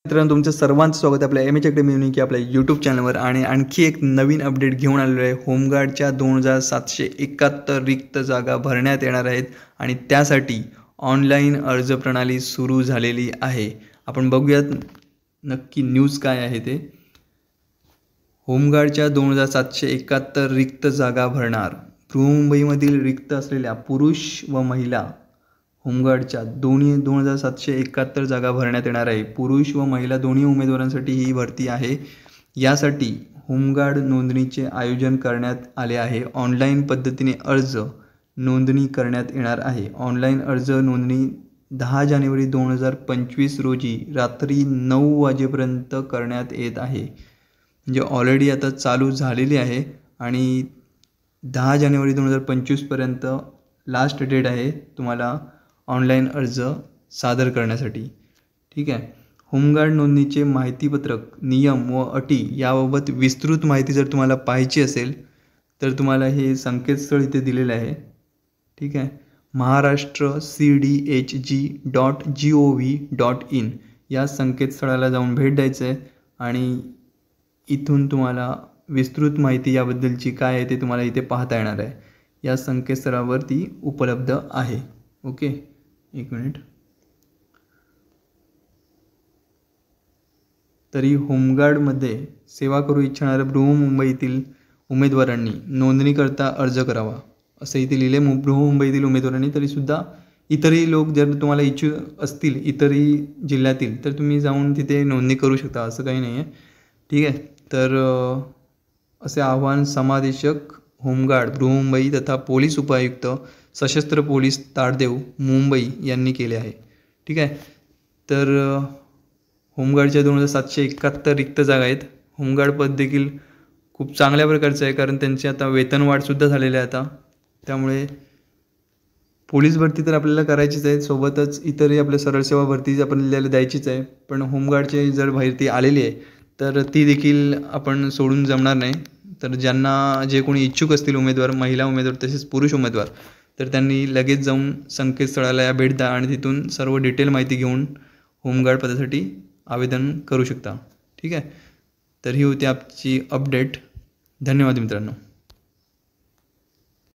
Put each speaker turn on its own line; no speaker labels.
मित्रांनो, तुमचं सर्वांचं स्वागत आहे आपल्या एम एच अकॅडमी युनिक आपल्या यूट्यूब चॅनलवर. आणि आणखी एक नवीन अपडेट घेऊन आलेलो आहे. होमगार्डच्या 2771 रिक्त जागा भरण्यात येणार आहेत आणि त्यासाठी ऑनलाईन अर्ज प्रणाली सुरू झालेली आहे. आपण बघूयात नक्की न्यूज काय आहे ते. होमगार्डच्या 2771 रिक्त जागा भरणार. बृहन्मुंबईमधील रिक्त असलेल्या पुरुष व महिला होमगार्डच्या 2771 जागा भरण्यात येणार आहे. पुरुष व महिला दोन्ही उमेदवारांसाठी ही भरती आहे. यासाठी होमगार्ड नोंदणीचे आयोजन करण्यात आले आहे. ऑनलाईन पद्धतीने अर्ज नोंदणी करण्यात येणार आहे. ऑनलाईन अर्ज नोंदणी 10 जानेवारी 2025 रोजी रात्री 9 वाजेपर्यंत करण्यात येत आहे. म्हणजे ऑलरेडी आता चालू झालेली आहे आणि 10 जानेवारी 2025पर्यंत लास्ट डेट आहे तुम्हाला ऑनलाईन अर्ज सादर करण्यासाठी. ठीक आहे. होमगार्ड नोंदणीचे माहितीपत्रक, नियम व अटी याबाबत विस्तृत माहिती जर तुम्हाला पाहायची असेल तर तुम्हाला हे संकेतस्थळ इथे दिलेलं आहे. ठीक आहे. maharashtracdhg.gov.in या संकेतस्थळाला जाऊन भेट द्यायचं आहे आणि इथून तुम्हाला विस्तृत माहिती याबद्दलची काय आहे ते तुम्हाला इथे पाहता येणार आहे. या संकेतस्थळावर ती उपलब्ध आहे. ओके, एक मिनिट. तरी होमगार्डमध्ये सेवा करू इच्छिणाऱ्या बृहन्मुंबईतील उमेदवारांनी नोंदणीकरता अर्ज करावा असं इथे लिहिले. बृहन्मुंबईतील उमेदवारांनी तरीसुद्धा इतरही लोक जर तुम्हाला इच्छुक असतील इतरही जिल्ह्यातील तर तुम्ही जाऊन तिथे नोंदणी करू शकता, असं काही नाही आहे. ठीक आहे. तर असे आवाहन समादेशक होमगार्ड बृहन्मुंबई तथा पोलीस उपायुक्त सशस्त्र पोलीस ताडदेव मुंबई यांनी केले आहे. ठीक आहे. तर होमगार्डच्या 2771 रिक्त जागा आहेत. होमगार्ड पद देखील खूप चांगल्या प्रकारचं आहे कारण त्यांची आता वेतनवाढसुद्धा झालेली आहे आता. त्यामुळे पोलीस भरती तर आपल्याला करायचीच आहे, सोबतच इतरही आपल्या सरळ सेवा भरती आपल्याला द्यायचीच आहे. पण होमगार्डची जर भरती आलेली आहे तर ती देखील आपण सोडून जमणार नाही. तर ज्यांना जे कोणी इच्छुक असतील उमेदवार, महिला उमेदवार तसेच पुरुष उमेदवार, तर त्यांनी लगेच जाऊन संकेतस्थळाला या भेट द्या आणि तिथून सर्व डिटेल माहिती घेऊन होमगार्ड पदासाठी आवेदन करू शकता. ठीक आहे. तर ही होती आजची अपडेट. धन्यवाद मित्रांनो.